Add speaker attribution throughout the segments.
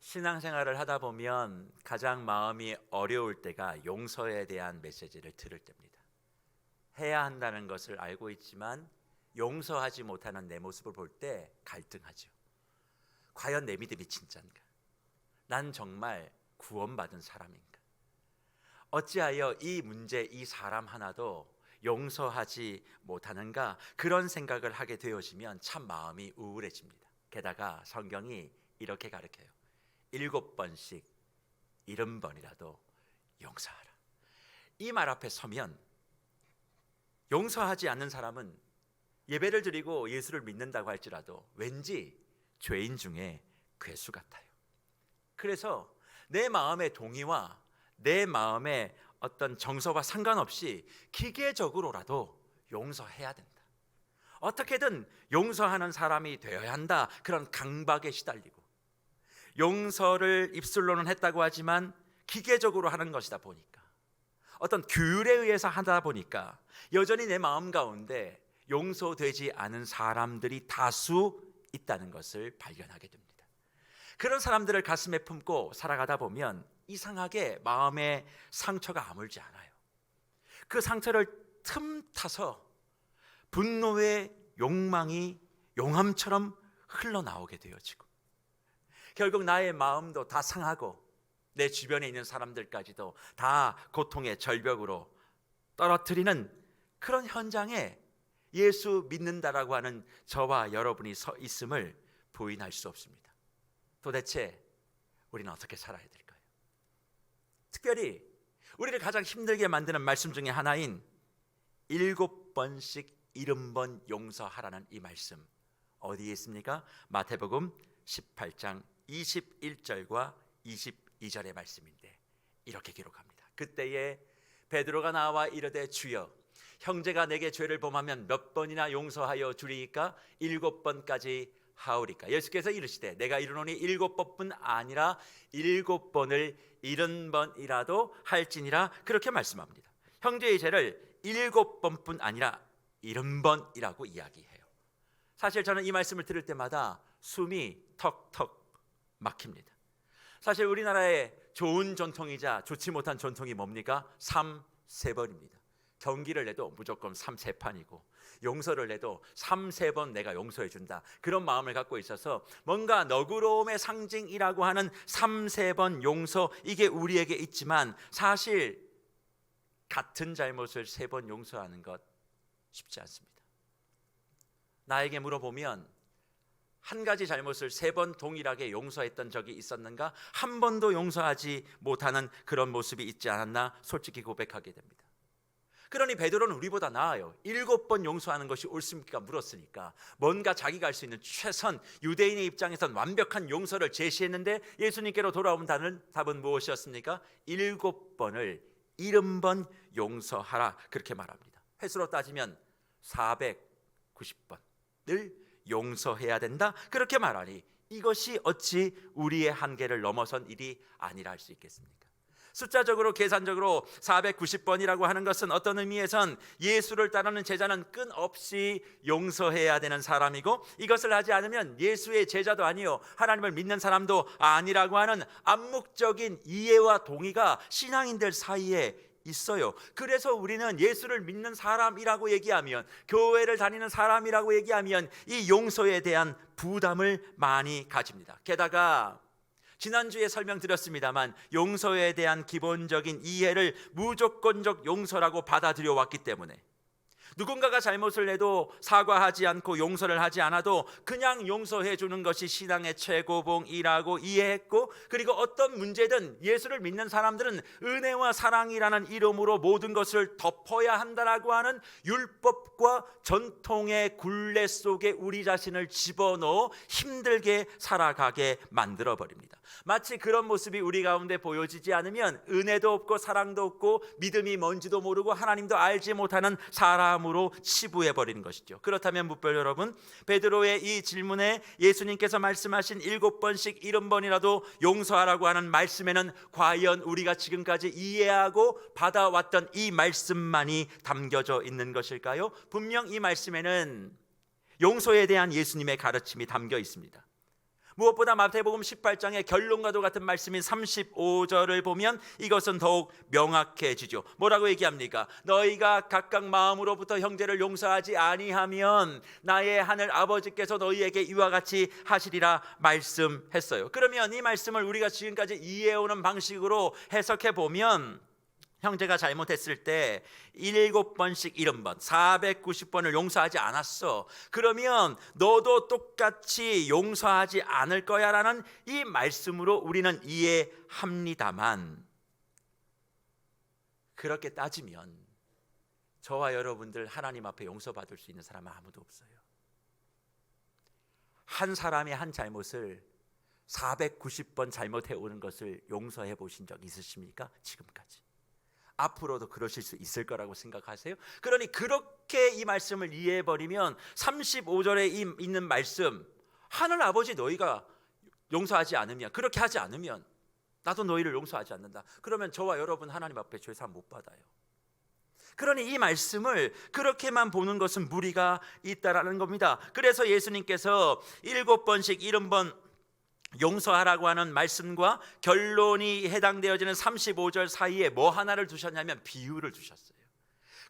Speaker 1: 신앙생활을 하다 보면 가장 마음이 어려울 때가 용서에 대한 메시지를 들을 때입니다. 해야 한다는 것을 알고 있지만 용서하지 못하는 내 모습을 볼 때 갈등하죠. 과연 내 믿음이 진짜인가? 난 정말 구원받은 사람인가? 어찌하여 이 문제, 이 사람 하나도 용서하지 못하는가? 그런 생각을 하게 되어지면 참 마음이 우울해집니다. 게다가 성경이 이렇게 가르쳐요. 7번씩 70번이라도 용서하라. 이 말 앞에 서면 용서하지 않는 사람은 예배를 드리고 예수를 믿는다고 할지라도 왠지 죄인 중에 괴수 같아요. 그래서 내 마음의 동의와 내 마음의 어떤 정서와 상관없이 기계적으로라도 용서해야 된다. 어떻게든 용서하는 사람이 되어야 한다. 그런 강박에 시달리고 용서를 입술로는 했다고 하지만 기계적으로 하는 것이다 보니까 어떤 규율에 의해서 하다 보니까 여전히 내 마음 가운데 용서되지 않은 사람들이 다수 있다는 것을 발견하게 됩니다. 그런 사람들을 가슴에 품고 살아가다 보면 이상하게 마음에 상처가 아물지 않아요. 그 상처를 틈타서 분노의 욕망이 용암처럼 흘러나오게 되어지고 결국 나의 마음도 다 상하고 내 주변에 있는 사람들까지도 다 고통의 절벽으로 떨어뜨리는 그런 현장에 예수 믿는다라고 하는 저와 여러분이 서 있음을 부인할 수 없습니다. 도대체 우리는 어떻게 살아야 될까요? 특별히 우리를 가장 힘들게 만드는 말씀 중에 하나인 7번씩 70번 용서하라는 이 말씀 어디에 있습니까? 마태복음 18장 21절과 22절의 말씀인데 이렇게 기록합니다. 그때에 베드로가 나와 이르되 주여 형제가 내게 죄를 범하면 몇 번이나 용서하여 주리이까? 7번까지 하오리까? 예수께서 이르시되 내가 이르노니 7번뿐 아니라 7번을 70번이라도 할지니라. 그렇게 말씀합니다. 형제의 죄를 7번뿐 아니라 70번이라고 이야기해요. 사실 저는 이 말씀을 들을 때마다 숨이 턱턱 막힙니다. 사실 우리나라의 좋은 전통이자 좋지 못한 전통이 뭡니까? 3세번입니다. 경기를 내도 무조건 3세판이고 용서를 내도 3세번 내가 용서해 준다. 그런 마음을 갖고 있어서 뭔가 너그러움의 상징이라고 하는 3세번 용서, 이게 우리에게 있지만 사실 같은 잘못을 3번 용서하는 것 쉽지 않습니다. 나에게 물어보면 한 가지 잘못을 3번 동일하게 용서했던 적이 있었는가? 한 번도 용서하지 못하는 그런 모습이 있지 않았나? 솔직히 고백하게 됩니다. 그러니 베드로는 우리보다 나아요. 7번 용서하는 것이 옳습니까? 물었으니까 뭔가 자기가 할 수 있는 최선, 유대인의 입장에선 완벽한 용서를 제시했는데 예수님께로 돌아온 답은 무엇이었습니까? 7번을 70번 용서하라. 그렇게 말합니다. 횟수로 따지면 490번을 용서해야 된다. 그렇게 말하니 이것이 어찌 우리의 한계를 넘어선 일이 아니라 할 수 있겠습니까? 숫자적으로 계산적으로 490번이라고 하는 것은 어떤 의미에선 예수를 따르는 제자는 끊없이 용서해야 되는 사람이고 이것을 하지 않으면 예수의 제자도 아니요 하나님을 믿는 사람도 아니라고 하는 암묵적인 이해와 동의가 신앙인들 사이에 있어요. 그래서 우리는 예수를 믿는 사람이라고 얘기하면, 교회를 다니는 사람이라고 얘기하면 이 용서에 대한 부담을 많이 가집니다. 게다가 지난주에 설명드렸습니다만 용서에 대한 기본적인 이해를 무조건적 용서라고 받아들여 왔기 때문에 누군가가 잘못을 해도 사과하지 않고 용서를 하지 않아도 그냥 용서해 주는 것이 신앙의 최고봉이라고 이해했고, 그리고 어떤 문제든 예수를 믿는 사람들은 은혜와 사랑이라는 이름으로 모든 것을 덮어야 한다라고 하는 율법과 전통의 굴레 속에 우리 자신을 집어넣어 힘들게 살아가게 만들어버립니다. 마치 그런 모습이 우리 가운데 보여지지 않으면 은혜도 없고 사랑도 없고 믿음이 뭔지도 모르고 하나님도 알지 못하는 사람으로 치부해버리는 것이죠. 그렇다면 묵별 여러분, 베드로의 이 질문에 예수님께서 말씀하신 7번씩 70번이라도 용서하라고 하는 말씀에는 과연 우리가 지금까지 이해하고 받아왔던 이 말씀만이 담겨져 있는 것일까요? 분명 이 말씀에는 용서에 대한 예수님의 가르침이 담겨 있습니다. 무엇보다 마태복음 18장의 결론과도 같은 말씀인 35절을 보면 이것은 더욱 명확해지죠. 뭐라고 얘기합니까? 너희가 각각 마음으로부터 형제를 용서하지 아니하면 나의 하늘 아버지께서 너희에게 이와 같이 하시리라 말씀했어요. 그러면 이 말씀을 우리가 지금까지 이해해오는 방식으로 해석해 보면, 형제가 잘못했을 때 7번씩 70번 490번을 용서하지 않았어. 그러면 너도 똑같이 용서하지 않을 거야 라는 이 말씀으로 우리는 이해합니다만, 그렇게 따지면 저와 여러분들 하나님 앞에 용서받을 수 있는 사람은 아무도 없어요. 한 사람의 한 잘못을 490번 잘못해 오는 것을 용서해 보신 적 있으십니까? 지금까지. 앞으로도 그러실 수 있을 거라고 생각하세요? 그러니 그렇게 이 말씀을 이해해버리면 35절에 있는 말씀, 하늘 아버지 너희가 용서하지 않으면, 그렇게 하지 않으면 나도 너희를 용서하지 않는다. 그러면 저와 여러분 하나님 앞에 죄사함 못 받아요. 그러니 이 말씀을 그렇게만 보는 것은 무리가 있다라는 겁니다. 그래서 예수님께서 7번씩 70번 용서하라고 하는 말씀과 결론이 해당되어지는 35절 사이에 뭐 하나를 두셨냐면 비유를 두셨어요.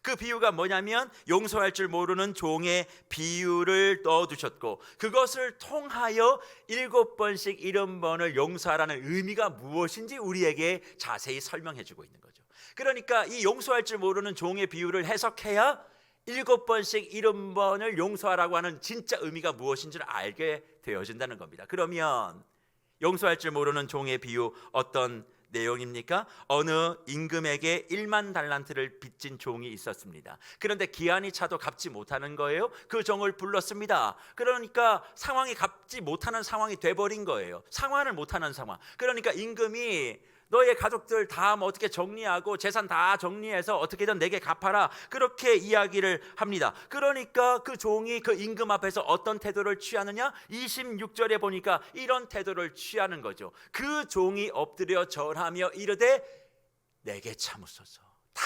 Speaker 1: 그 비유가 뭐냐면 용서할 줄 모르는 종의 비유를 넣어두셨고, 그것을 통하여 7번씩 70번을 용서하라는 의미가 무엇인지 우리에게 자세히 설명해 주고 있는 거죠. 그러니까 이 용서할 줄 모르는 종의 비유를 해석해야 7번씩 70번을 용서하라고 하는 진짜 의미가 무엇인지를 알게 되어진다는 겁니다. 그러면 용서할 줄 모르는 종의 비유 어떤 내용입니까? 어느 임금에게 1만 달란트를 빚진 종이 있었습니다. 그런데 기한이 차도 갚지 못하는 거예요. 그 종을 불렀습니다. 그러니까 상황이 갚지 못하는 상황이 돼버린 거예요. 상환을 못하는 상황. 그러니까 임금이 너의 가족들 다 어떻게 정리하고 재산 다 정리해서 어떻게든 내게 갚아라, 그렇게 이야기를 합니다. 그러니까 그 종이 그 임금 앞에서 어떤 태도를 취하느냐? 26절에 보니까 이런 태도를 취하는 거죠. 그 종이 엎드려 절하며 이르되 내게 참으소서, 다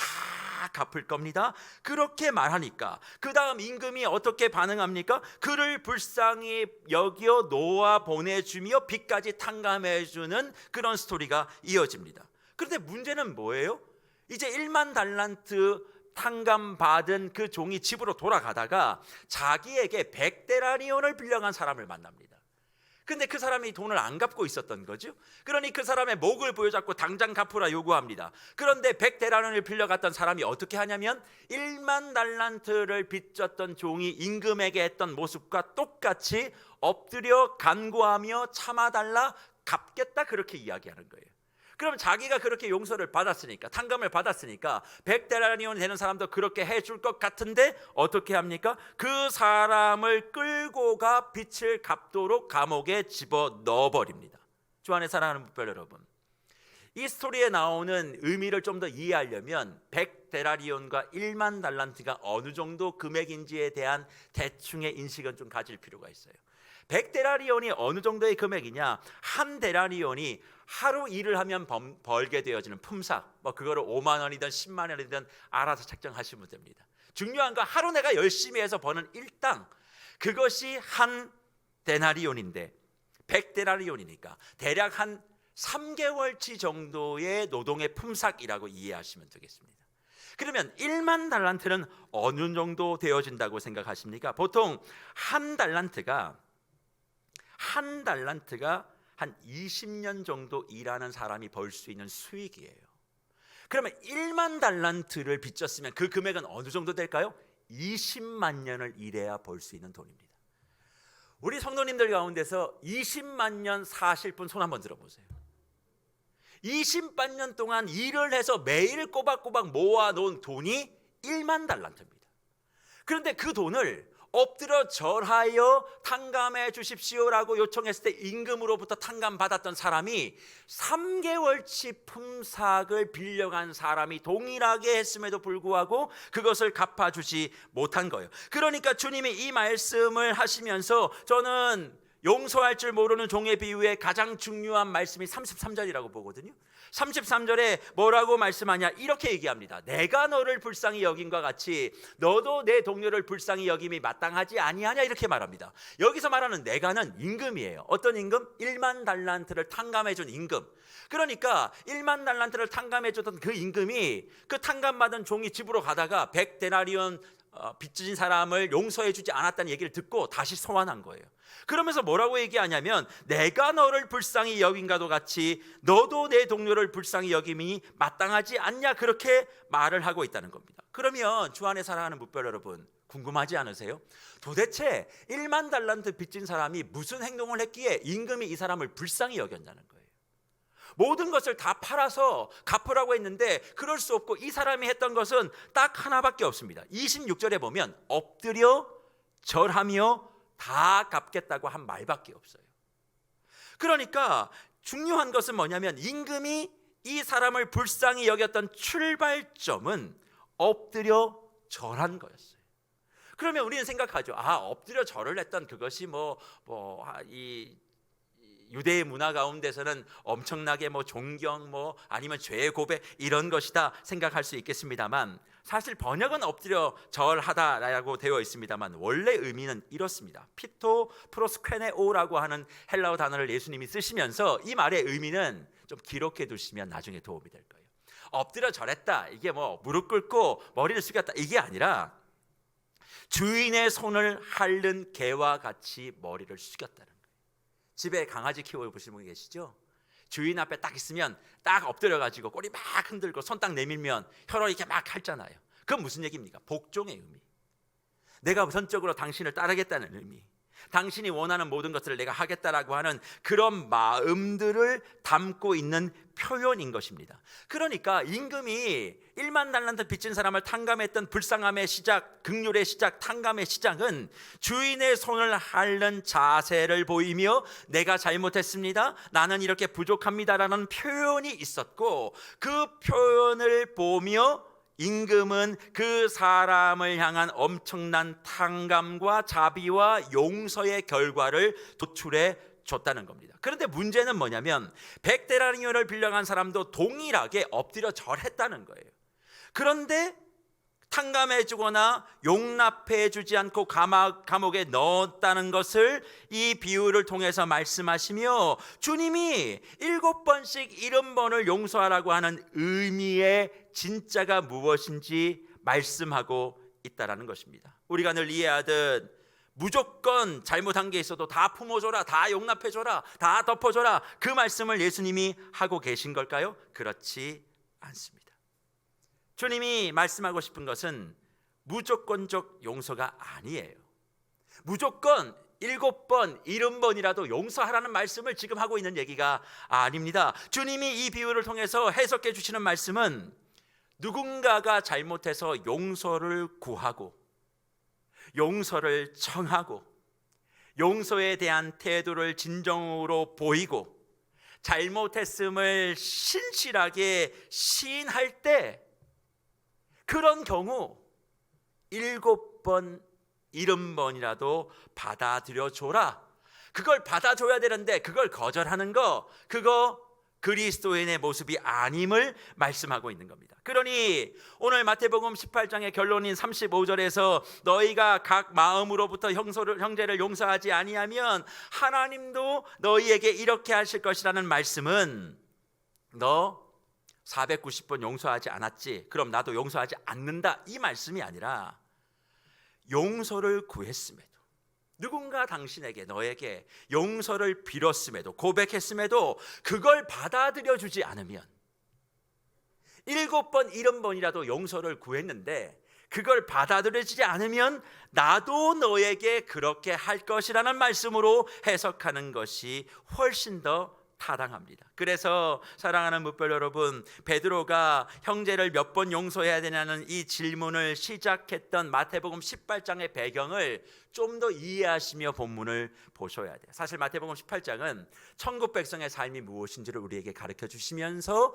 Speaker 1: 갚을 겁니다. 그렇게 말하니까 그 다음 임금이 어떻게 반응합니까? 그를 불쌍히 여겨 놓아 보내주며 빚까지 탕감해주는 그런 스토리가 이어집니다. 그런데 문제는 뭐예요? 이제 1만 달란트 탕감받은 그 종이 집으로 돌아가다가 자기에게 100데나리온을 빌려간 사람을 만납니다. 근데 그 사람이 돈을 안 갚고 있었던 거죠. 그러니 그 사람의 목을 부여잡고 당장 갚으라 요구합니다. 그런데 100데나리온을 빌려갔던 사람이 어떻게 하냐면 1만 달란트를 빚졌던 종이 임금에게 했던 모습과 똑같이 엎드려 간구하며 참아달라, 갚겠다, 그렇게 이야기하는 거예요. 그럼 자기가 그렇게 용서를 받았으니까, 탕감을 받았으니까 100데나리온 되는 사람도 그렇게 해줄 것 같은데 어떻게 합니까? 그 사람을 끌고 가 빚을 갚도록 감옥에 집어 넣어버립니다. 주 안에 사랑하는 목별 여러분, 이 스토리에 나오는 의미를 좀 더 이해하려면 100데나리온과 1만 달란트가 어느 정도 금액인지에 대한 대충의 인식은 좀 가질 필요가 있어요. 100데나리온이 어느 정도의 금액이냐? 한 데나리온이 하루 일을 하면 벌게 되어지는 품삯, 그거를 5만 원이든 10만 원이든 알아서 책정하시면 됩니다. 중요한 건 하루 내가 열심히 해서 버는 일당, 그것이 한 데나리온인데 100데나리온이니까 대략 한 3개월치 정도의 노동의 품삯이라고 이해하시면 되겠습니다. 그러면 1만 달란트는 어느 정도 되어진다고 생각하십니까? 보통 한 달란트가 한 20년 정도 일하는 사람이 벌 수 있는 수익이에요. 그러면 1만 달란트를 빚졌으면 그 금액은 어느 정도 될까요? 20만 년을 일해야 벌 수 있는 돈입니다. 우리 성도님들 가운데서 20만 년 사실 분 손 한번 들어보세요. 20만 년 동안 일을 해서 매일 꼬박꼬박 모아놓은 돈이 1만 달란트입니다. 그런데 그 돈을 엎드려 절하여 탕감해 주십시오라고 요청했을 때 임금으로부터 탕감받았던 사람이 3개월치 품삯을 빌려간 사람이 동일하게 했음에도 불구하고 그것을 갚아주지 못한 거예요. 그러니까 주님이 이 말씀을 하시면서 저는 용서할 줄 모르는 종의 비유의 가장 중요한 말씀이 33절이라고 보거든요. 33절에 뭐라고 말씀하냐, 이렇게 얘기합니다. 내가 너를 불쌍히 여김과 같이 너도 내 동료를 불쌍히 여김이 마땅하지 아니하냐, 이렇게 말합니다. 여기서 말하는 내가는 임금이에요. 어떤 임금? 1만 달란트를 탕감해 준 임금. 그러니까 1만 달란트를 탕감해 줬던 그 임금이 그 탕감받은 종이 집으로 가다가 100데나리온 빚진 사람을 용서해 주지 않았다는 얘기를 듣고 다시 소환한 거예요. 그러면서 뭐라고 얘기하냐면 내가 너를 불쌍히 여김과도 같이 너도 내 동료를 불쌍히 여김이 마땅하지 않냐, 그렇게 말을 하고 있다는 겁니다. 그러면 주 안에 사랑하는 뭇별 여러분, 궁금하지 않으세요? 도대체 1만 달란트 빚진 사람이 무슨 행동을 했기에 임금이 이 사람을 불쌍히 여겼냐는 거예요. 모든 것을 다 팔아서 갚으라고 했는데 그럴 수 없고 이 사람이 했던 것은 딱 하나밖에 없습니다. 26절에 보면 엎드려 절하며 다 갚겠다고 한 말밖에 없어요. 그러니까 중요한 것은 뭐냐면 임금이 이 사람을 불쌍히 여겼던 출발점은 엎드려 절한 거였어요. 그러면 우리는 생각하죠. 엎드려 절을 했던 그것이 이 유대의 문화 가운데서는 엄청나게 존경 아니면 죄 고백 이런 것이다 생각할 수 있겠습니다만, 사실 번역은 엎드려 절하다라고 되어 있습니다만 원래 의미는 이렇습니다. 피토 프로스케네오라고 하는 헬라어 단어를 예수님이 쓰시면서 이 말의 의미는 좀 기록해 두시면 나중에 도움이 될 거예요. 엎드려 절했다, 이게 무릎 꿇고 머리를 숙였다, 이게 아니라 주인의 손을 핥는 개와 같이 머리를 숙였다는 거예요. 집에 강아지 키워보시는 분 계시죠? 주인 앞에 딱 있으면 딱 엎드려가지고 꼬리 막 흔들고 손 딱 내밀면 혀로 이렇게 막 핥잖아요. 그건 무슨 얘기입니까? 복종의 의미. 내가 전적으로 당신을 따르겠다는 의미. 당신이 원하는 모든 것들을 내가 하겠다라고 하는 그런 마음들을 담고 있는 표현인 것입니다. 그러니까 임금이 1만 달란트 빚진 사람을 탕감했던 불쌍함의 시작, 긍휼의 시작, 탕감의 시작은 주인의 손을 핥는 자세를 보이며 내가 잘못했습니다, 나는 이렇게 부족합니다라는 표현이 있었고, 그 표현을 보며 임금은 그 사람을 향한 엄청난 탕감과 자비와 용서의 결과를 도출해 줬다는 겁니다. 그런데 문제는 뭐냐면 100데나리온을 빌려간 사람도 동일하게 엎드려 절했다는 거예요. 그런데 탕감해 주거나 용납해 주지 않고 감옥에 넣었다는 것을 이 비유를 통해서 말씀하시며, 주님이 7번씩 70번을 용서하라고 하는 의미의 진짜가 무엇인지 말씀하고 있다라는 것입니다. 우리가 늘 이해하듯 무조건 잘못한 게 있어도 다 품어줘라, 다 용납해줘라, 다 덮어줘라, 그 말씀을 예수님이 하고 계신 걸까요? 그렇지 않습니다. 주님이 말씀하고 싶은 것은 무조건적 용서가 아니에요. 무조건 7번, 70번이라도 용서하라는 말씀을 지금 하고 있는 얘기가 아닙니다. 주님이 이 비유를 통해서 해석해 주시는 말씀은 누군가가 잘못해서 용서를 구하고 용서를 청하고 용서에 대한 태도를 진정으로 보이고 잘못했음을 신실하게 시인할 때, 그런 경우 7번, 70번이라도 받아들여 줘라. 그걸 받아줘야 되는데 그걸 거절하는 거, 그거 그리스도인의 모습이 아님을 말씀하고 있는 겁니다. 그러니 오늘 마태복음 18장의 결론인 35절에서 너희가 각 마음으로부터 형제를 용서하지 아니하면 하나님도 너희에게 이렇게 하실 것이라는 말씀은, 너 490번 용서하지 않았지, 그럼 나도 용서하지 않는다, 이 말씀이 아니라 용서를 구했음에도, 누군가 당신에게 너에게 용서를 빌었음에도 고백했음에도 그걸 받아들여 주지 않으면, 7번 70번이라도 용서를 구했는데 그걸 받아들여지지 않으면 나도 너에게 그렇게 할 것이라는 말씀으로 해석하는 것이 훨씬 더 타당합니다. 그래서 사랑하는 뭇별 여러분, 베드로가 형제를 몇 번 용서해야 되냐는 이 질문을 시작했던 마태복음 18장의 배경을 좀 더 이해하시며 본문을 보셔야 돼요. 사실 마태복음 18장은 천국 백성의 삶이 무엇인지를 우리에게 가르쳐 주시면서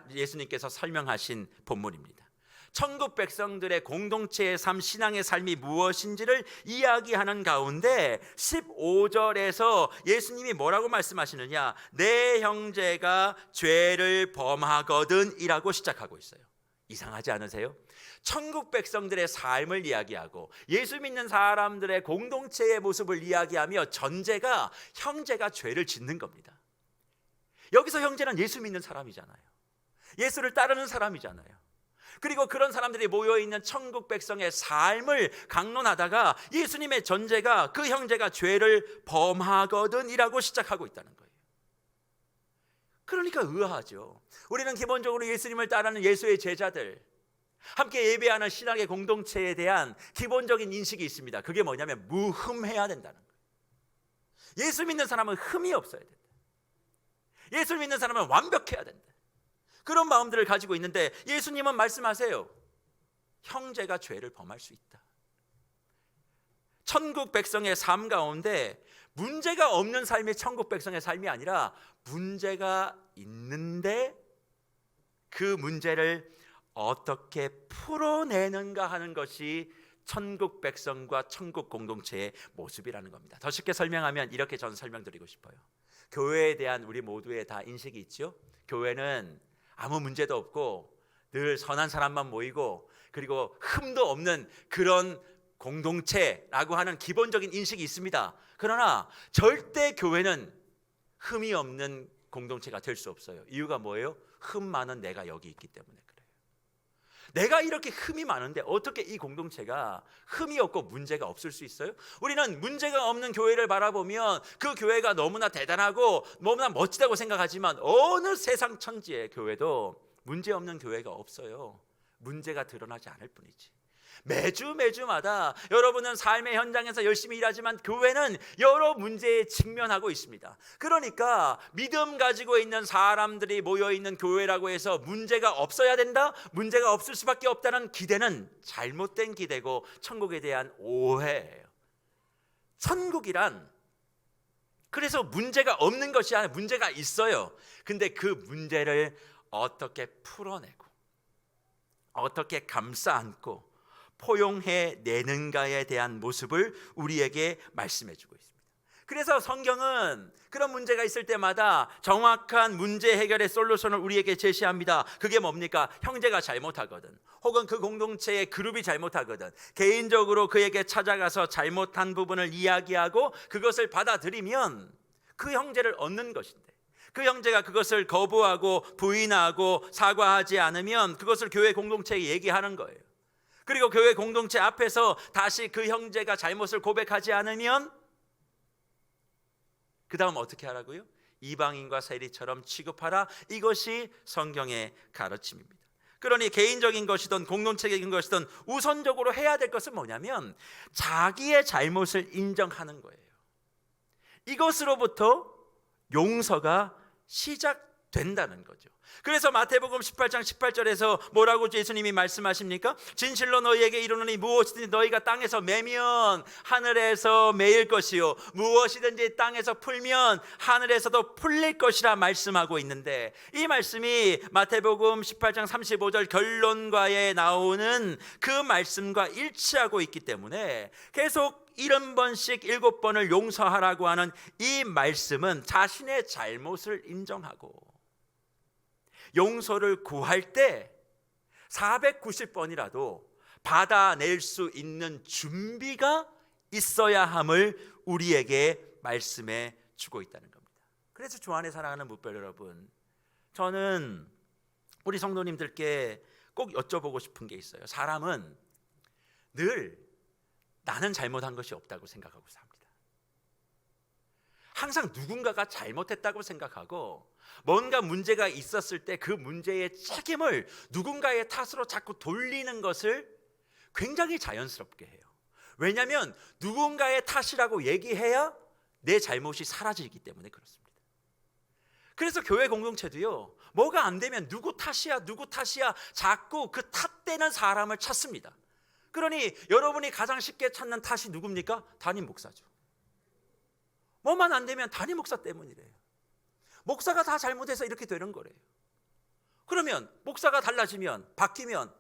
Speaker 1: 예수님께서 설명하신 본문입니다. 천국 백성들의 공동체의 삶, 신앙의 삶이 무엇인지를 이야기하는 가운데 15절에서 예수님이 뭐라고 말씀하시느냐, 내 형제가 죄를 범하거든 이라고 시작하고 있어요. 이상하지 않으세요? 천국 백성들의 삶을 이야기하고 예수 믿는 사람들의 공동체의 모습을 이야기하며 전제가 형제가 죄를 짓는 겁니다. 여기서 형제는 예수 믿는 사람이잖아요. 예수를 따르는 사람이잖아요. 그리고 그런 사람들이 모여있는 천국 백성의 삶을 강론하다가 예수님의 전제가 그 형제가 죄를 범하거든 이라고 시작하고 있다는 거예요. 그러니까 의아하죠. 우리는 기본적으로 예수님을 따르는 예수의 제자들, 함께 예배하는 신앙의 공동체에 대한 기본적인 인식이 있습니다. 그게 뭐냐면 무흠해야 된다는 거예요. 예수 믿는 사람은 흠이 없어야 된다. 예수 믿는 사람은 완벽해야 된다. 그런 마음들을 가지고 있는데 예수님은 말씀하세요. 형제가 죄를 범할 수 있다. 천국 백성의 삶 가운데 문제가 없는 삶이 천국 백성의 삶이 아니라 문제가 있는데 그 문제를 어떻게 풀어내는가 하는 것이 천국 백성과 천국 공동체의 모습이라는 겁니다. 더 쉽게 설명하면 이렇게 저는 설명드리고 싶어요. 교회에 대한 우리 모두의 다 인식이 있죠. 교회는 아무 문제도 없고 늘 선한 사람만 모이고 그리고 흠도 없는 그런 공동체라고 하는 기본적인 인식이 있습니다. 그러나 절대 교회는 흠이 없는 공동체가 될 수 없어요. 이유가 뭐예요? 흠 많은 내가 여기 있기 때문에 그래요. 내가 이렇게 흠이 많은데 어떻게 이 공동체가 흠이 없고 문제가 없을 수 있어요? 우리는 문제가 없는 교회를 바라보면 그 교회가 너무나 대단하고 너무나 멋지다고 생각하지만 어느 세상 천지의 교회도 문제 없는 교회가 없어요. 문제가 드러나지 않을 뿐이지. 매주마다 여러분은 삶의 현장에서 열심히 일하지만 교회는 여러 문제에 직면하고 있습니다. 그러니까 믿음 가지고 있는 사람들이 모여있는 교회라고 해서 문제가 없어야 된다, 문제가 없을 수밖에 없다는 기대는 잘못된 기대고 천국에 대한 오해예요. 천국이란 그래서 문제가 없는 것이 아니라 문제가 있어요. 근데 그 문제를 어떻게 풀어내고 어떻게 감싸 안고 포용해내는가에 대한 모습을 우리에게 말씀해주고 있습니다. 그래서 성경은 그런 문제가 있을 때마다 정확한 문제 해결의 솔루션을 우리에게 제시합니다. 그게 뭡니까? 형제가 잘못하거든, 혹은 그 공동체의 그룹이 잘못하거든, 개인적으로 그에게 찾아가서 잘못한 부분을 이야기하고 그것을 받아들이면 그 형제를 얻는 것인데, 그 형제가 그것을 거부하고 부인하고 사과하지 않으면 그것을 교회 공동체에 얘기하는 거예요. 그리고 교회 공동체 앞에서 다시 그 형제가 잘못을 고백하지 않으면 그 다음 어떻게 하라고요? 이방인과 세리처럼 취급하라. 이것이 성경의 가르침입니다. 그러니 개인적인 것이든 공동체적인 것이든 우선적으로 해야 될 것은 뭐냐면 자기의 잘못을 인정하는 거예요. 이것으로부터 용서가 시작된다는 거죠. 그래서 마태복음 18장 18절에서 뭐라고 예수님이 말씀하십니까? 진실로 너희에게 이르노니 무엇이든지 너희가 땅에서 매면 하늘에서 매일 것이요 무엇이든지 땅에서 풀면 하늘에서도 풀릴 것이라 말씀하고 있는데, 이 말씀이 마태복음 18장 35절 결론과에 나오는 그 말씀과 일치하고 있기 때문에 계속 70번씩 7번을 용서하라고 하는 이 말씀은 자신의 잘못을 인정하고 용서를 구할 때 490번이라도 받아낼 수 있는 준비가 있어야 함을 우리에게 말씀해 주고 있다는 겁니다. 그래서 주 안에 사랑하는 뭇별 여러분, 저는 우리 성도님들께 꼭 여쭤보고 싶은 게 있어요. 사람은 늘 나는 잘못한 것이 없다고 생각하고 삽니다. 항상 누군가가 잘못했다고 생각하고 뭔가 문제가 있었을 때 그 문제의 책임을 누군가의 탓으로 자꾸 돌리는 것을 굉장히 자연스럽게 해요. 왜냐하면 누군가의 탓이라고 얘기해야 내 잘못이 사라지기 때문에 그렇습니다. 그래서 교회 공동체도요, 뭐가 안 되면 누구 탓이야 자꾸 그 탓되는 사람을 찾습니다. 그러니 여러분이 가장 쉽게 찾는 탓이 누굽니까? 담임 목사죠. 뭐만 안 되면 담임 목사 때문이래요. 목사가 다 잘못해서 이렇게 되는 거래요. 그러면 목사가 달라지면, 바뀌면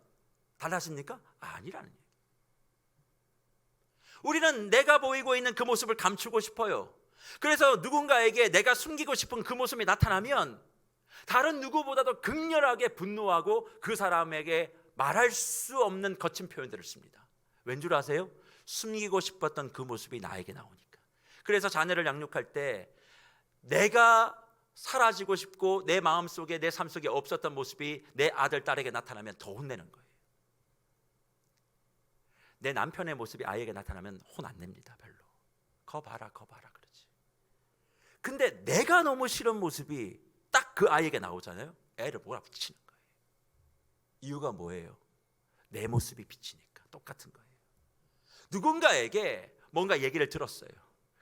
Speaker 1: 달라집니까? 아니라는 얘기예요. 우리는 내가 보이고 있는 그 모습을 감추고 싶어요. 그래서 누군가에게 내가 숨기고 싶은 그 모습이 나타나면 다른 누구보다도 극렬하게 분노하고 그 사람에게 말할 수 없는 거친 표현들을 씁니다. 왠 줄 아세요? 숨기고 싶었던 그 모습이 나에게 나오니까. 그래서 자녀를 양육할 때 내가 사라지고 싶고 내 마음속에 내 삶 속에 없었던 모습이 내 아들, 딸에게 나타나면 더 혼내는 거예요. 내 남편의 모습이 아이에게 나타나면 혼 안 냅니다. 별로. 거 봐라 그러지. 근데 내가 너무 싫은 모습이 딱 그 아이에게 나오잖아요. 애를 몰아붙이는 거예요. 이유가 뭐예요? 내 모습이 비치니까. 똑같은 거예요. 누군가에게 뭔가 얘기를 들었어요.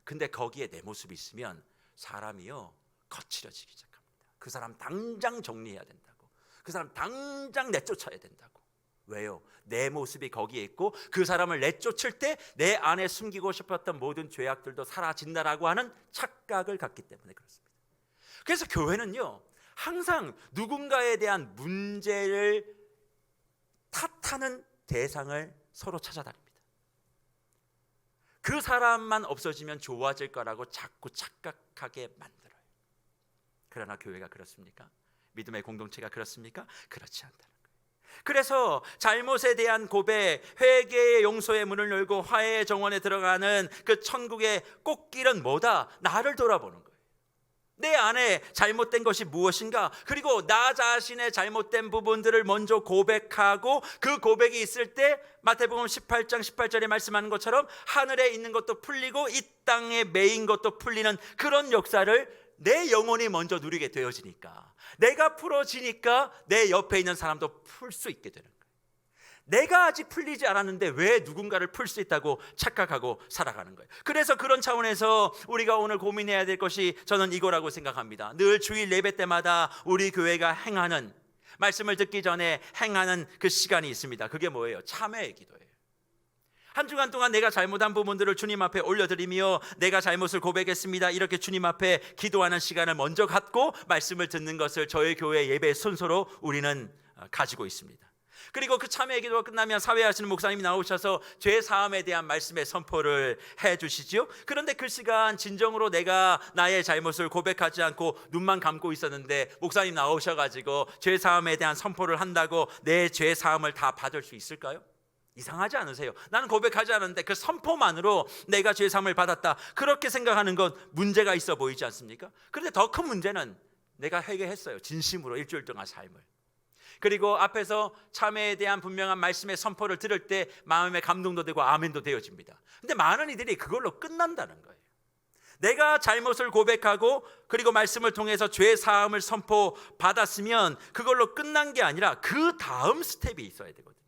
Speaker 1: 근데 거기에 내 모습이 있으면 사람이요 거칠어지기 시작합니다. 그 사람 당장 정리해야 된다고. 그 사람 당장 내쫓아야 된다고. 왜요? 내 모습이 거기에 있고 그 사람을 내쫓을 때 내 안에 숨기고 싶었던 모든 죄악들도 사라진다라고 하는 착각을 갖기 때문에 그렇습니다. 그래서 교회는요 항상 누군가에 대한 문제를 탓하는 대상을 서로 찾아다닙니다. 그 사람만 없어지면 좋아질 거라고 자꾸 착각하게 만들어요. 그러나 교회가 그렇습니까? 믿음의 공동체가 그렇습니까? 그렇지 않다는 거예요. 그래서 잘못에 대한 고백, 회개의 용서의 문을 열고 화해의 정원에 들어가는 그 천국의 꽃길은 뭐다? 나를 돌아보는 거예요. 내 안에 잘못된 것이 무엇인가? 그리고 나 자신의 잘못된 부분들을 먼저 고백하고 그 고백이 있을 때 마태복음 18장 18절에 말씀하는 것처럼 하늘에 있는 것도 풀리고 이 땅에 매인 것도 풀리는 그런 역사를 내 영혼이 먼저 누리게 되어지니까, 내가 풀어지니까 내 옆에 있는 사람도 풀 수 있게 되는 거예요. 내가 아직 풀리지 않았는데 왜 누군가를 풀 수 있다고 착각하고 살아가는 거예요. 그래서 그런 차원에서 우리가 오늘 고민해야 될 것이 저는 이거라고 생각합니다. 늘 주일 예배 때마다 우리 교회가 행하는, 말씀을 듣기 전에 행하는 그 시간이 있습니다. 그게 뭐예요? 참회의 기도예요. 한 주간 동안 내가 잘못한 부분들을 주님 앞에 올려드리며 내가 잘못을 고백했습니다, 이렇게 주님 앞에 기도하는 시간을 먼저 갖고 말씀을 듣는 것을 저희 교회 예배 순서로 우리는 가지고 있습니다. 그리고 그 참회의 기도가 끝나면 사회하시는 목사님이 나오셔서 죄 사함에 대한 말씀의 선포를 해주시죠. 그런데 그 시간 진정으로 내가 나의 잘못을 고백하지 않고 눈만 감고 있었는데 목사님 나오셔가지고 죄 사함에 대한 선포를 한다고 내 죄 사함을 다 받을 수 있을까요? 이상하지 않으세요? 나는 고백하지 않았는데 그 선포만으로 내가 죄 사함을 받았다, 그렇게 생각하는 건 문제가 있어 보이지 않습니까? 그런데 더 큰 문제는 내가 회개했어요, 진심으로 일주일 동안 삶을. 그리고 앞에서 참회에 대한 분명한 말씀의 선포를 들을 때 마음의 감동도 되고 아멘도 되어집니다. 근데 많은 이들이 그걸로 끝난다는 거예요. 내가 잘못을 고백하고 그리고 말씀을 통해서 죄 사함을 선포받았으면 그걸로 끝난 게 아니라 그 다음 스텝이 있어야 되거든요.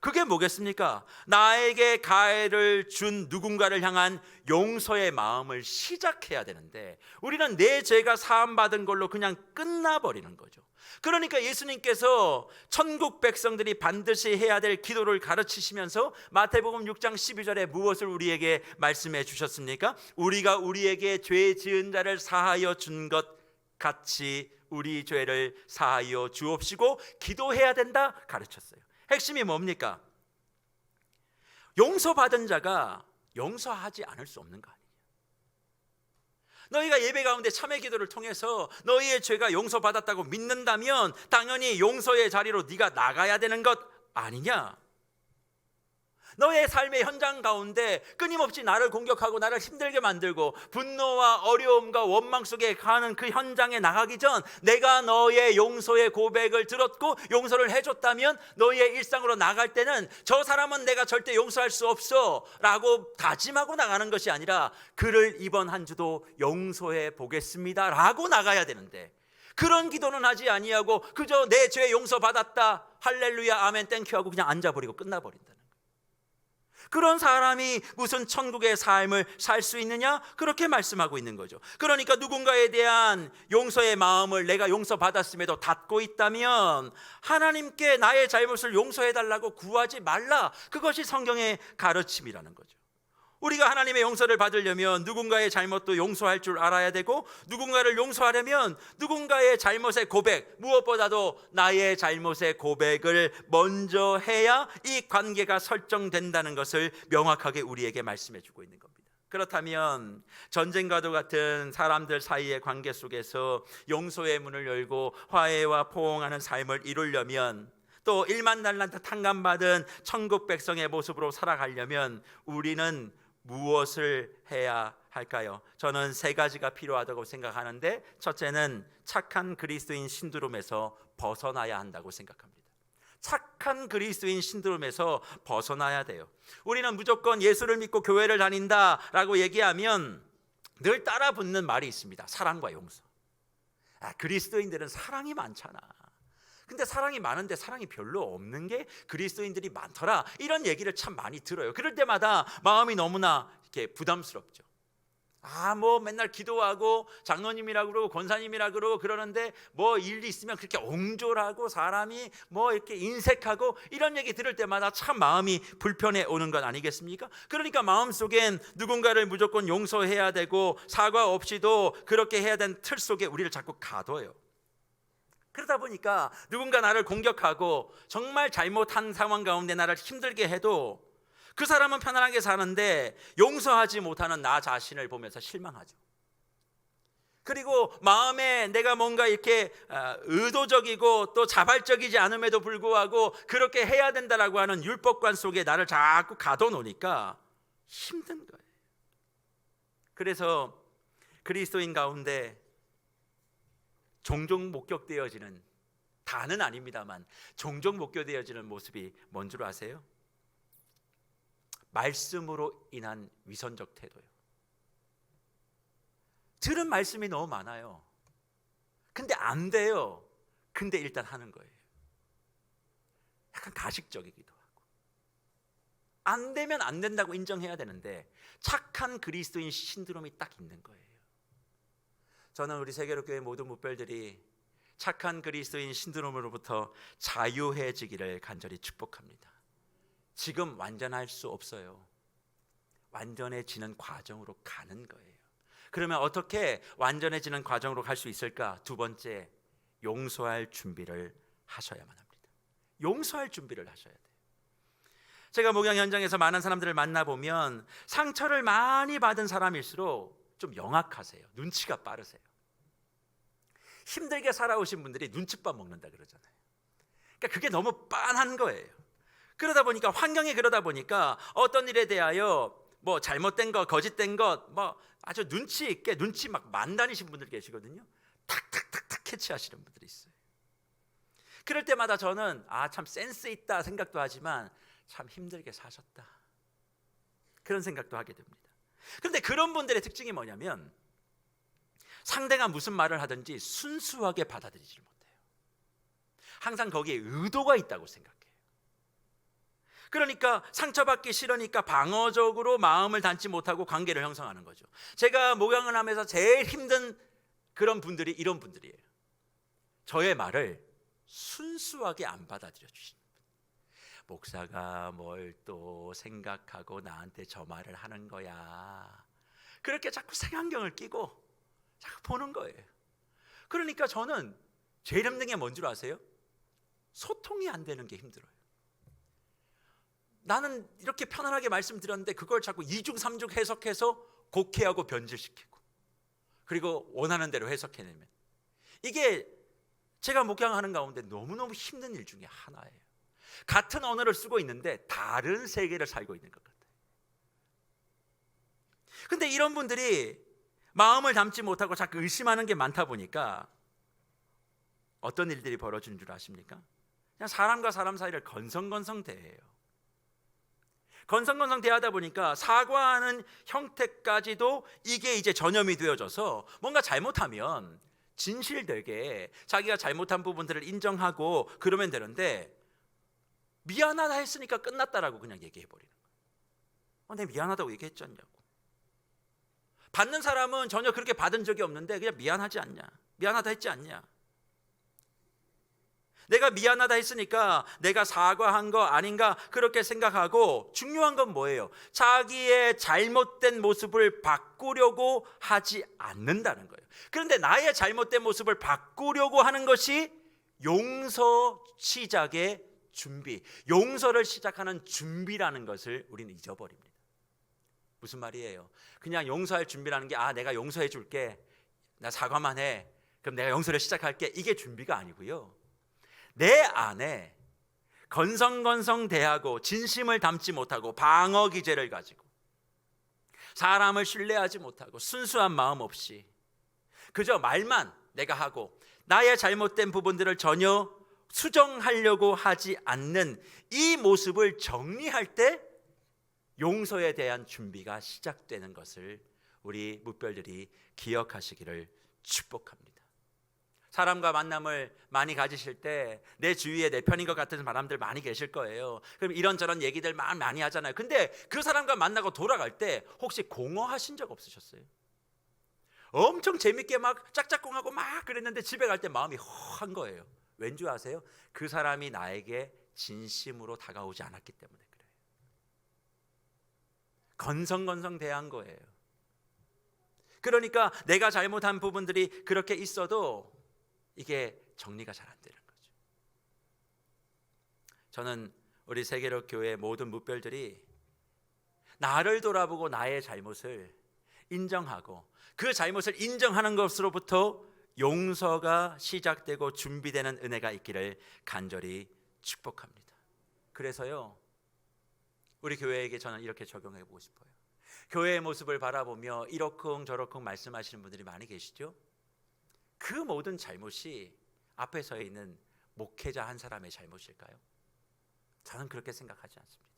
Speaker 1: 그게 뭐겠습니까? 나에게 가해를 준 누군가를 향한 용서의 마음을 시작해야 되는데 우리는 내 죄가 사함받은 걸로 그냥 끝나버리는 거죠. 그러니까 예수님께서 천국 백성들이 반드시 해야 될 기도를 가르치시면서 마태복음 6장 12절에 무엇을 우리에게 말씀해 주셨습니까? 우리가 우리에게 죄 지은 자를 사하여 준 것 같이 우리 죄를 사하여 주옵시고 기도해야 된다 가르쳤어요. 핵심이 뭡니까? 용서받은 자가 용서하지 않을 수 없는 거 아니에요. 너희가 예배 가운데 참회 기도를 통해서 너희의 죄가 용서받았다고 믿는다면 당연히 용서의 자리로 네가 나가야 되는 것 아니냐? 너의 삶의 현장 가운데 끊임없이 나를 공격하고 나를 힘들게 만들고 분노와 어려움과 원망 속에 가는 그 현장에 나가기 전 내가 너의 용서의 고백을 들었고 용서를 해줬다면 너의 일상으로 나갈 때는 저 사람은 내가 절대 용서할 수 없어 라고 다짐하고 나가는 것이 아니라 그를 이번 한 주도 용서해 보겠습니다 라고 나가야 되는데, 그런 기도는 하지 아니하고 그저 내 죄 용서받았다 할렐루야 아멘 땡큐 하고 그냥 앉아버리고 끝나버린다. 그런 사람이 무슨 천국의 삶을 살 수 있느냐? 그렇게 말씀하고 있는 거죠. 그러니까 누군가에 대한 용서의 마음을 내가 용서받았음에도 닫고 있다면 하나님께 나의 잘못을 용서해달라고 구하지 말라. 그것이 성경의 가르침이라는 거죠. 우리가 하나님의 용서를 받으려면 누군가의 잘못도 용서할 줄 알아야 되고, 누군가를 용서하려면 누군가의 잘못의 고백, 무엇보다도 나의 잘못의 고백을 먼저 해야 이 관계가 설정된다는 것을 명확하게 우리에게 말씀해 주고 있는 겁니다. 그렇다면 전쟁과도 같은 사람들 사이의 관계 속에서 용서의 문을 열고 화해와 포옹하는 삶을 이루려면, 또 1만 달란트 탕감받은 천국 백성의 모습으로 살아가려면 우리는 무엇을 해야 할까요? 저는 세 가지가 필요하다고 생각하는데, 첫째는 착한 그리스도인 신드롬에서 벗어나야 한다고 생각합니다. 착한 그리스도인 신드롬에서 벗어나야 돼요. 우리는 무조건 예수를 믿고 교회를 다닌다라고 얘기하면 늘 따라붙는 말이 있습니다. 사랑과 용서. 그리스도인들은 사랑이 많잖아. 근데 사랑이 많은데 사랑이 별로 없는 게 그리스도인들이 많더라, 이런 얘기를 참 많이 들어요. 그럴 때마다 마음이 너무나 이렇게 부담스럽죠. 뭐 맨날 기도하고 장로님이라고 그러고 권사님이라고 그러고 그러는데 뭐 일이 있으면 그렇게 옹졸하고 사람이 뭐 이렇게 인색하고, 이런 얘기 들을 때마다 참 마음이 불편해 오는 것 아니겠습니까? 그러니까 마음속엔 누군가를 무조건 용서해야 되고 사과 없이도 그렇게 해야 되는 틀 속에 우리를 자꾸 가둬요. 그러다 보니까 누군가 나를 공격하고 정말 잘못한 상황 가운데 나를 힘들게 해도 그 사람은 편안하게 사는데 용서하지 못하는 나 자신을 보면서 실망하죠. 그리고 마음에 내가 뭔가 이렇게 의도적이고 또 자발적이지 않음에도 불구하고 그렇게 해야 된다라고 하는 율법관 속에 나를 자꾸 가둬놓으니까 힘든 거예요. 그래서 그리스도인 가운데 종종 목격되어지는, 다는 아닙니다만 종종 목격되어지는 모습이 뭔 줄 아세요? 말씀으로 인한 위선적 태도예요. 들은 말씀이 너무 많아요. 근데 안 돼요. 근데 일단 하는 거예요. 약간 가식적이기도 하고. 안 되면 안 된다고 인정해야 되는데 착한 그리스도인 신드롬이 딱 있는 거예요. 저는 우리 세계로교회 모든 묵별들이 착한 그리스도인 신드롬으로부터 자유해지기를 간절히 축복합니다. 지금 완전할 수 없어요. 완전해지는 과정으로 가는 거예요. 그러면 어떻게 완전해지는 과정으로 갈 수 있을까? 두 번째, 용서할 준비를 하셔야만 합니다. 용서할 준비를 하셔야 돼요. 제가 목양 현장에서 많은 사람들을 만나보면 상처를 많이 받은 사람일수록 좀 영악하세요. 눈치가 빠르세요. 힘들게 살아오신 분들이 눈칫밥 먹는다 그러잖아요. 그러니까 그게 너무 빤한 거예요. 그러다 보니까 환경이 그러다 보니까 어떤 일에 대하여 뭐 잘못된 것, 거짓된 것, 뭐 아주 눈치 있게 눈치 막 만다니신 분들 계시거든요. 탁탁탁탁 캐치하시는 분들이 있어요. 그럴 때마다 저는 참 센스 있다 생각도 하지만 참 힘들게 사셨다, 그런 생각도 하게 됩니다. 그런데 그런 분들의 특징이 뭐냐면 상대가 무슨 말을 하든지 순수하게 받아들이지를 못해요. 항상 거기에 의도가 있다고 생각해요. 그러니까 상처받기 싫으니까 방어적으로 마음을 닫지 못하고 관계를 형성하는 거죠. 제가 목양을 하면서 제일 힘든 그런 분들이 이런 분들이에요. 저의 말을 순수하게 안 받아들여 주시는 분. 목사가 뭘 또 생각하고 나한테 저 말을 하는 거야, 그렇게 자꾸 색안경을 끼고 자꾸 보는 거예요. 그러니까 저는 제일 힘든 게 뭔 줄 아세요? 소통이 안 되는 게 힘들어요. 나는 이렇게 편안하게 말씀드렸는데 그걸 자꾸 이중삼중 해석해서 곡해하고 변질시키고, 그리고 원하는 대로 해석해내면, 이게 제가 목양하는 가운데 너무너무 힘든 일 중에 하나예요. 같은 언어를 쓰고 있는데 다른 세계를 살고 있는 것 같아요. 근데 이런 분들이 마음을 담지 못하고 자꾸 의심하는 게 많다 보니까 어떤 일들이 벌어지는 줄 아십니까? 그냥 사람과 사람 사이를 건성건성 대해요. 건성건성 대하다 보니까 사과하는 형태까지도 이게 이제 전염이 되어져서 뭔가 잘못하면 진실되게 자기가 잘못한 부분들을 인정하고 그러면 되는데, 미안하다 했으니까 끝났다라고 그냥 얘기해버리는 거예요. 내가 미안하다고 얘기했지 않냐고. 받는 사람은 전혀 그렇게 받은 적이 없는데 그냥 미안하지 않냐, 미안하다 했지 않냐. 내가 미안하다 했으니까 내가 사과한 거 아닌가 그렇게 생각하고, 중요한 건 뭐예요? 자기의 잘못된 모습을 바꾸려고 하지 않는다는 거예요. 그런데 나의 잘못된 모습을 바꾸려고 하는 것이 용서 시작의 준비, 용서를 시작하는 준비라는 것을 우리는 잊어버립니다. 무슨 말이에요? 그냥 용서할 준비라는 게 내가 용서해 줄게, 나 사과만 해, 그럼 내가 용서를 시작할게, 이게 준비가 아니고요. 내 안에 건성건성대하고 진심을 담지 못하고 방어 기제를 가지고 사람을 신뢰하지 못하고 순수한 마음 없이 그저 말만 내가 하고 나의 잘못된 부분들을 전혀 수정하려고 하지 않는 이 모습을 정리할 때 용서에 대한 준비가 시작되는 것을 우리 묵별들이 기억하시기를 축복합니다. 사람과 만남을 많이 가지실 때 내 주위에 내 편인 것 같은 사람들 많이 계실 거예요. 그럼 이런저런 얘기들 많이 하잖아요. 근데 그 사람과 만나고 돌아갈 때 혹시 공허하신 적 없으셨어요? 엄청 재밌게 막 짝짝꿍하고 막 그랬는데 집에 갈 때 마음이 허한 거예요. 왠지 아세요? 그 사람이 나에게 진심으로 다가오지 않았기 때문에 그래요. 건성건성 대한 거예요. 그러니까 내가 잘못한 부분들이 그렇게 있어도 이게 정리가 잘 안 되는 거죠. 저는 우리 세계로 교회 모든 묵별들이 나를 돌아보고 나의 잘못을 인정하고 그 잘못을 인정하는 것으로부터 용서가 시작되고 준비되는 은혜가 있기를 간절히 축복합니다. 그래서요, 우리 교회에게 저는 이렇게 적용해 보고 싶어요. 교회의 모습을 바라보며 이러쿵저러쿵 말씀하시는 분들이 많이 계시죠? 그 모든 잘못이 앞에 서 있는 목회자 한 사람의 잘못일까요? 저는 그렇게 생각하지 않습니다.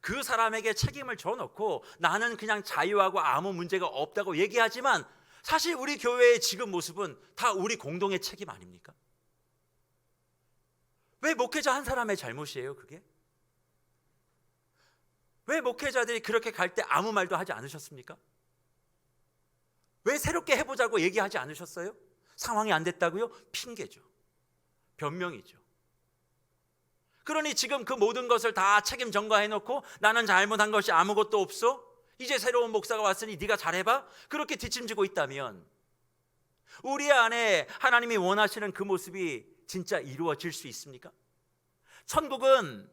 Speaker 1: 그 사람에게 책임을 져놓고 나는 그냥 자유하고 아무 문제가 없다고 얘기하지만 사실 우리 교회의 지금 모습은 다 우리 공동의 책임 아닙니까? 왜 목회자 한 사람의 잘못이에요, 그게? 왜 목회자들이 그렇게 갈 때 아무 말도 하지 않으셨습니까? 왜 새롭게 해보자고 얘기하지 않으셨어요? 상황이 안 됐다고요? 핑계죠. 변명이죠. 그러니 지금 그 모든 것을 다 책임 전가해놓고 나는 잘못한 것이 아무것도 없어? 이제 새로운 목사가 왔으니 네가 잘해봐? 그렇게 뒷짐지고 있다면 우리 안에 하나님이 원하시는 그 모습이 진짜 이루어질 수 있습니까? 천국은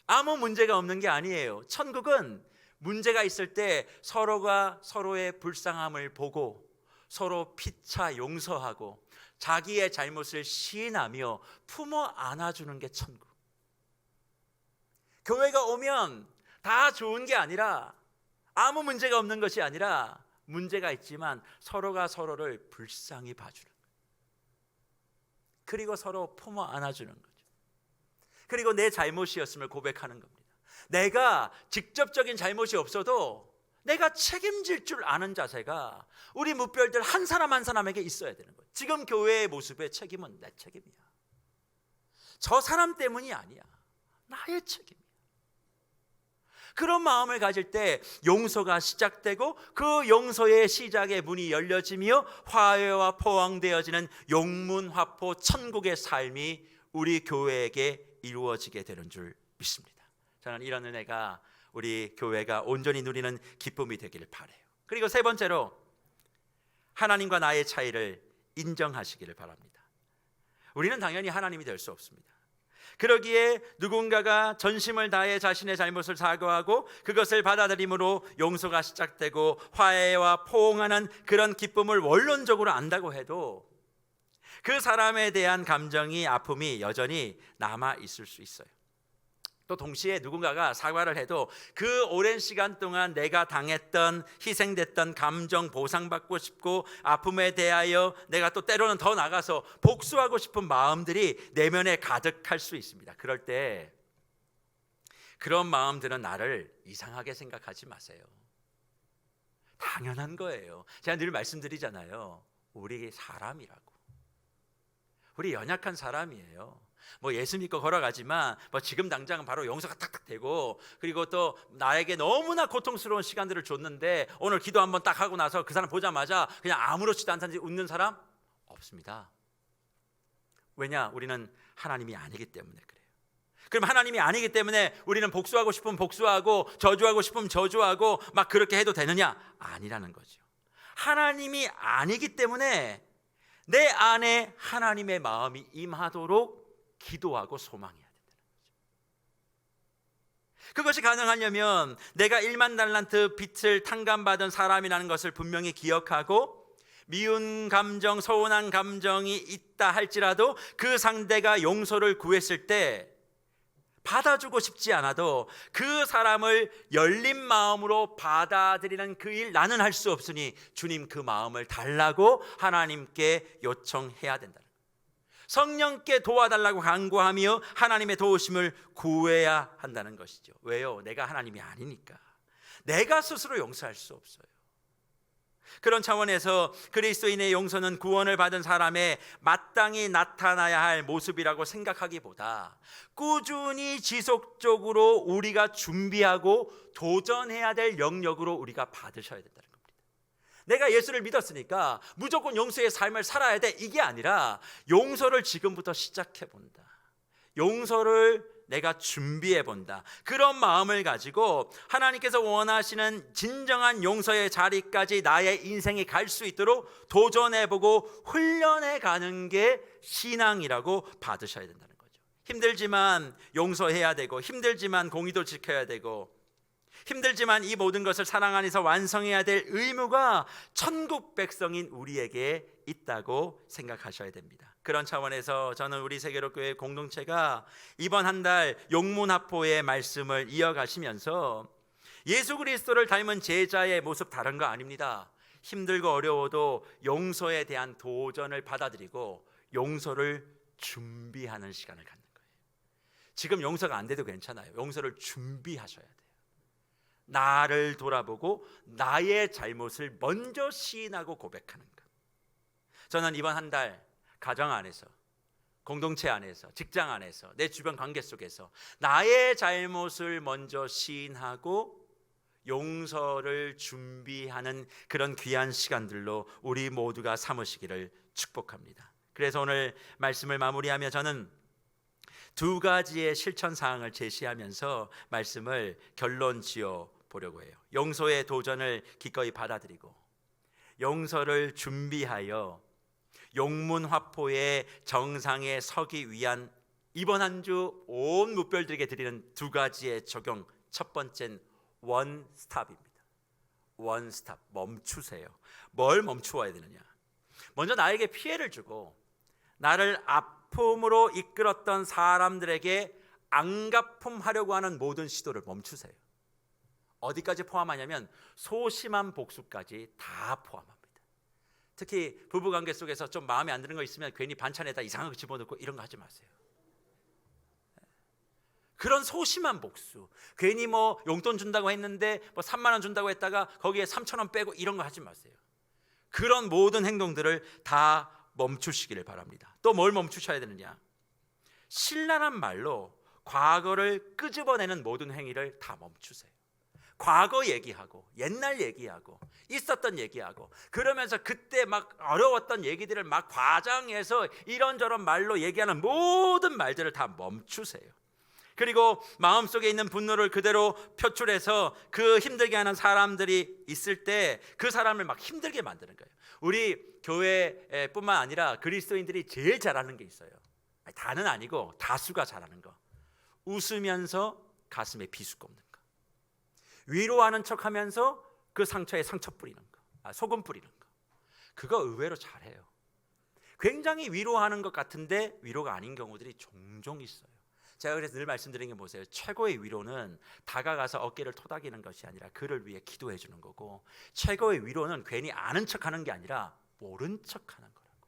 Speaker 1: 아무 문제가 없는 게 아니에요. 천국은 문제가 있을 때 서로가 서로의 불쌍함을 보고 서로 피차 용서하고 자기의 잘못을 시인하며 품어 안아주는 게 천국. 교회가 오면 다 좋은 게 아니라, 아무 문제가 없는 것이 아니라 문제가 있지만 서로가 서로를 불쌍히 봐주는 거예요. 그리고 서로 품어 안아주는 거죠. 그리고 내 잘못이었음을 고백하는 겁니다. 내가 직접적인 잘못이 없어도 내가 책임질 줄 아는 자세가 우리 묵별들 한 사람 한 사람에게 있어야 되는 거예요. 지금 교회의 모습의 책임은 내 책임이야. 저 사람 때문이 아니야. 나의 책임이야. 그런 마음을 가질 때 용서가 시작되고 그 용서의 시작의 문이 열려지며 화해와 포항되어지는 용문화포 천국의 삶이 우리 교회에게 이루어지게 되는 줄 믿습니다. 저는 이런 은혜가 우리 교회가 온전히 누리는 기쁨이 되기를 바라요. 그리고 세 번째로 하나님과 나의 차이를 인정하시기를 바랍니다. 우리는 당연히 하나님이 될 수 없습니다. 그러기에 누군가가 전심을 다해 자신의 잘못을 사과하고 그것을 받아들임으로 용서가 시작되고 화해와 포옹하는 그런 기쁨을 원론적으로 안다고 해도 그 사람에 대한 감정이, 아픔이 여전히 남아 있을 수 있어요. 또 동시에 누군가가 사과를 해도 그 오랜 시간 동안 내가 당했던, 희생됐던 감정 보상받고 싶고 아픔에 대하여 내가 또 때로는 더 나가서 복수하고 싶은 마음들이 내면에 가득할 수 있습니다. 그럴 때 그런 마음들은 나를 이상하게 생각하지 마세요. 당연한 거예요. 제가 늘 말씀드리잖아요. 우리 사람이라고. 우리 연약한 사람이에요. 뭐 예수 믿고 걸어가지만 뭐 지금 당장 바로 용서가 탁탁 되고, 그리고 또 나에게 너무나 고통스러운 시간들을 줬는데 오늘 기도 한번 딱 하고 나서 그 사람 보자마자 그냥 아무렇지도 않다는지 웃는 사람 없습니다. 왜냐? 우리는 하나님이 아니기 때문에 그래요. 그럼 하나님이 아니기 때문에 우리는 복수하고 싶으면 복수하고 저주하고 싶으면 저주하고 막 그렇게 해도 되느냐? 아니라는 거죠. 하나님이 아니기 때문에 내 안에 하나님의 마음이 임하도록 기도하고 소망해야 된다는 거죠. 그것이 가능하려면 내가 1만 달란트 빚을 탕감받은 사람이라는 것을 분명히 기억하고 미운 감정, 서운한 감정이 있다 할지라도 그 상대가 용서를 구했을 때 받아주고 싶지 않아도 그 사람을 열린 마음으로 받아들이는 그 일 나는 할 수 없으니 주님 그 마음을 달라고 하나님께 요청해야 된다. 성령께 도와달라고 간구하며 하나님의 도우심을 구해야 한다는 것이죠. 왜요? 내가 하나님이 아니니까. 내가 스스로 용서할 수 없어요. 그런 차원에서 그리스도인의 용서는 구원을 받은 사람의 마땅히 나타나야 할 모습이라고 생각하기보다 꾸준히 지속적으로 우리가 준비하고 도전해야 될 영역으로 우리가 받으셔야 된다는 겁니다. 내가 예수를 믿었으니까 무조건 용서의 삶을 살아야 돼, 이게 아니라 용서를 지금부터 시작해 본다. 용서를 내가 준비해 본다. 그런 마음을 가지고 하나님께서 원하시는 진정한 용서의 자리까지 나의 인생이 갈 수 있도록 도전해 보고 훈련해 가는 게 신앙이라고 받으셔야 된다는 거죠. 힘들지만 용서해야 되고, 힘들지만 공의도 지켜야 되고, 힘들지만 이 모든 것을 사랑 안에서 완성해야 될 의무가 천국 백성인 우리에게 있다고 생각하셔야 됩니다. 그런 차원에서 저는 우리 세계로교회 공동체가 이번 한 달 용문합포의 말씀을 이어가시면서 예수 그리스도를 닮은 제자의 모습 다른 거 아닙니다. 힘들고 어려워도 용서에 대한 도전을 받아들이고 용서를 준비하는 시간을 갖는 거예요. 지금 용서가 안 돼도 괜찮아요. 용서를 준비하셔야 돼요. 나를 돌아보고 나의 잘못을 먼저 시인하고 고백하는 것. 저는 이번 한 달 가정 안에서, 공동체 안에서, 직장 안에서, 내 주변 관계 속에서 나의 잘못을 먼저 시인하고 용서를 준비하는 그런 귀한 시간들로 우리 모두가 삼으시기를 축복합니다. 그래서 오늘 말씀을 마무리하며 저는 두 가지의 실천 사항을 제시하면서 말씀을 결론 지어 보려고 해요. 용서의 도전을 기꺼이 받아들이고 용서를 준비하여 용문화포의 정상에 서기 위한 이번 한 주 온 무별들에게 드리는 두 가지의 적용. 첫 번째는 원스탑입니다. 원스탑, 멈추세요. 뭘 멈추어야 되느냐? 먼저 나에게 피해를 주고 나를 아픔으로 이끌었던 사람들에게 안갚음하려고 하는 모든 시도를 멈추세요. 어디까지 포함하냐면 소심한 복수까지 다 포함합니다. 특히 부부관계 속에서 좀 마음에 안 드는 거 있으면 괜히 반찬에다 이상한 거 집어넣고 이런 거 하지 마세요. 그런 소심한 복수, 괜히 뭐 용돈 준다고 했는데 뭐 3만 원 준다고 했다가 거기에 3천 원 빼고 이런 거 하지 마세요. 그런 모든 행동들을 다 멈추시기를 바랍니다. 또 뭘 멈추셔야 되느냐? 신랄한 말로 과거를 끄집어내는 모든 행위를 다 멈추세요. 과거 얘기하고 옛날 얘기하고 있었던 얘기하고 그러면서 그때 막 어려웠던 얘기들을 막 과장해서 이런저런 말로 얘기하는 모든 말들을 다 멈추세요. 그리고 마음속에 있는 분노를 그대로 표출해서 그 힘들게 하는 사람들이 있을 때 그 사람을 막 힘들게 만드는 거예요. 우리 교회뿐만 아니라 그리스도인들이 제일 잘하는 게 있어요. 다는 아니고 다수가 잘하는 거. 웃으면서 가슴에 비수 꼽는 거. 위로하는 척하면서 그 상처에 상처 뿌리는 거, 소금 뿌리는 거. 그거 의외로 잘해요. 굉장히 위로하는 것 같은데 위로가 아닌 경우들이 종종 있어요. 제가 그래서 늘 말씀드리는 게 보세요. 최고의 위로는 다가가서 어깨를 토닥이는 것이 아니라 그를 위해 기도해 주는 거고, 최고의 위로는 괜히 아는 척하는 게 아니라 모른 척하는 거라고.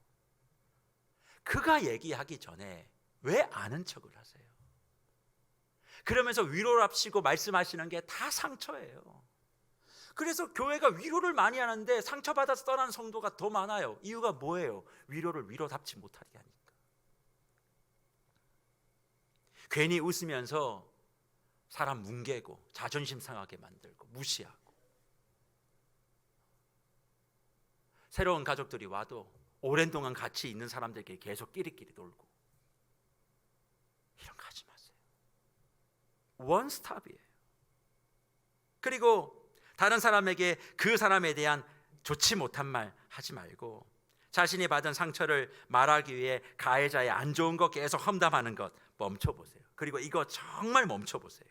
Speaker 1: 그가 얘기하기 전에 왜 아는 척을 하세요? 그러면서 위로랍시고 말씀하시는 게 다 상처예요. 그래서 교회가 위로를 많이 하는데 상처받아서 떠나는 성도가 더 많아요. 이유가 뭐예요? 위로를 위로답지 못하게 하니까. 괜히 웃으면서 사람 뭉개고 자존심 상하게 만들고 무시하고, 새로운 가족들이 와도 오랜 동안 같이 있는 사람들끼리 계속 끼리끼리 놀고, 원스톱이에요. 그리고 다른 사람에게 그 사람에 대한 좋지 못한 말 하지 말고 자신이 받은 상처를 말하기 위해 가해자의 안 좋은 거 계속 험담하는 것 멈춰보세요. 그리고 이거 정말 멈춰보세요.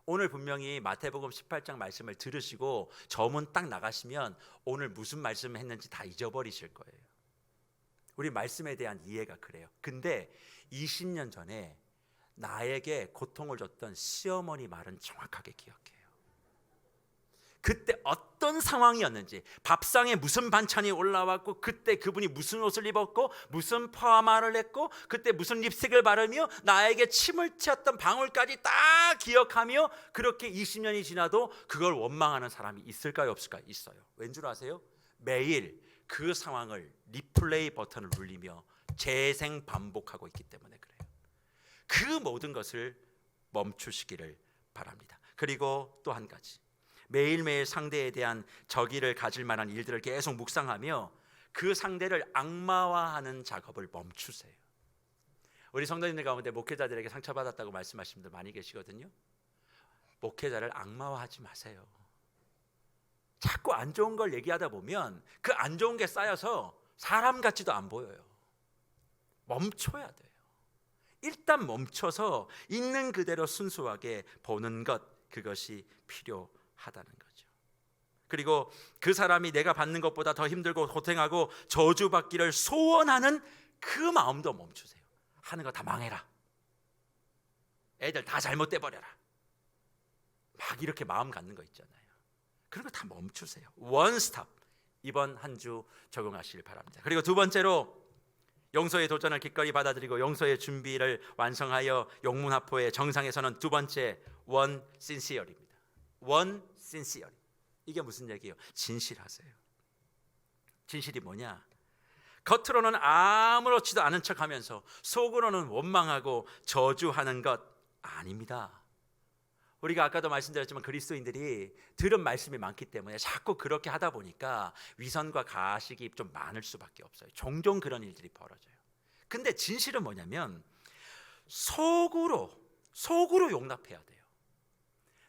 Speaker 1: 오늘 분명히 마태복음 18장 말씀을 들으시고 저문 딱 나가시면 오늘 무슨 말씀을 했는지 다 잊어버리실 거예요. 우리 말씀에 대한 이해가 그래요. 근데 20년 전에 나에게 고통을 줬던 시어머니 말은 정확하게 기억해요. 그때 어떤 상황이었는지, 밥상에 무슨 반찬이 올라왔고, 그때 그분이 무슨 옷을 입었고, 무슨 파마를 했고, 그때 무슨 립스틱을 바르며 나에게 침을 튀었던 방울까지 다 기억하며 그렇게 20년이 지나도 그걸 원망하는 사람이 있을까요, 없을까요? 있어요. 왠 줄 아세요? 매일 그 상황을 리플레이 버튼을 눌리며 재생 반복하고 있기 때문에 그래요. 그 모든 것을 멈추시기를 바랍니다. 그리고 또 한 가지, 매일매일 상대에 대한 적의를 가질 만한 일들을 계속 묵상하며 그 상대를 악마화하는 작업을 멈추세요. 우리 성도님들 가운데 목회자들에게 상처받았다고 말씀하시는 분들 많이 계시거든요. 목회자를 악마화하지 마세요. 자꾸 안 좋은 걸 얘기하다 보면 그 안 좋은 게 쌓여서 사람 같지도 안 보여요. 멈춰야 돼요. 일단 멈춰서 있는 그대로 순수하게 보는 것, 그것이 필요하다는 거죠. 그리고 그 사람이 내가 받는 것보다 더 힘들고 고생하고 저주받기를 소원하는 그 마음도 멈추세요. 하는 거 다 망해라, 애들 다 잘못돼 버려라, 막 이렇게 마음 갖는 거 있잖아요. 그런 거 다 멈추세요. 원스톱, 이번 한 주 적용하시길 바랍니다. 그리고 두 번째로, 용서의 도전을 기꺼이 받아들이고 용서의 준비를 완성하여 용문화포의 정상에 서는 두 번째, 원 신시어리입니다. 원 신시어리. 이게 무슨 얘기예요? 진실하세요. 진실이 뭐냐? 겉으로는 아무렇지도 않은 척하면서 속으로는 원망하고 저주하는 것 아닙니다. 우리가 아까도 말씀드렸지만 그리스도인들이 들은 말씀이 많기 때문에 자꾸 그렇게 하다 보니까 위선과 가식이 좀 많을 수밖에 없어요. 종종 그런 일들이 벌어져요. 근데 진실은 뭐냐면 속으로 용납해야 돼요.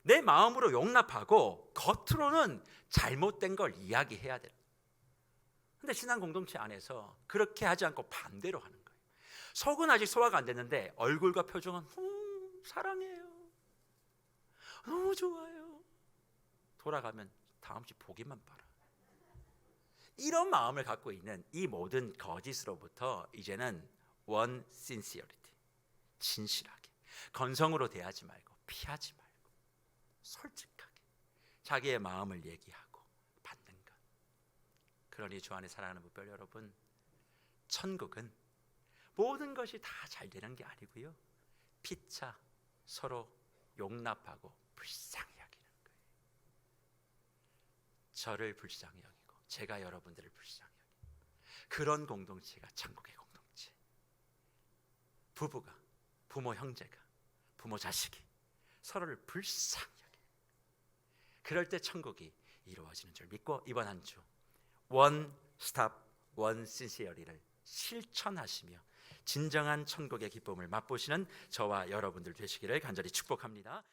Speaker 1: 내 마음으로 용납하고 겉으로는 잘못된 걸 이야기해야 돼요. 근데 신앙 공동체 안에서 그렇게 하지 않고 반대로 하는 거예요. 속은 아직 소화가 안 됐는데 얼굴과 표정은 사랑해요, 너무 좋아요, 돌아가면 다음 주 보기만 봐라. 이런 마음을 갖고 있는 이 모든 거짓으로부터 이제는 원 신시어리티, 진실하게 건성으로 대하지 말고 피하지 말고 솔직하게 자기의 마음을 얘기하고 받는 것. 그러니 주 안에 사랑하는 무별 여러분, 천국은 모든 것이 다 잘 되는 게 아니고요, 피차 서로 용납하고 불쌍히 여기는 거예요. 저를 불쌍히 여기고 제가 여러분들을 불쌍히 여기고, 그런 공동체가 천국의 공동체. 부부가, 부모 형제가, 부모 자식이 서로를 불쌍히 여기는, 그럴 때 천국이 이루어지는 줄 믿고 이번 한 주 원 스톱 원 신시어리를 실천하시며 진정한 천국의 기쁨을 맛보시는 저와 여러분들 되시기를 간절히 축복합니다.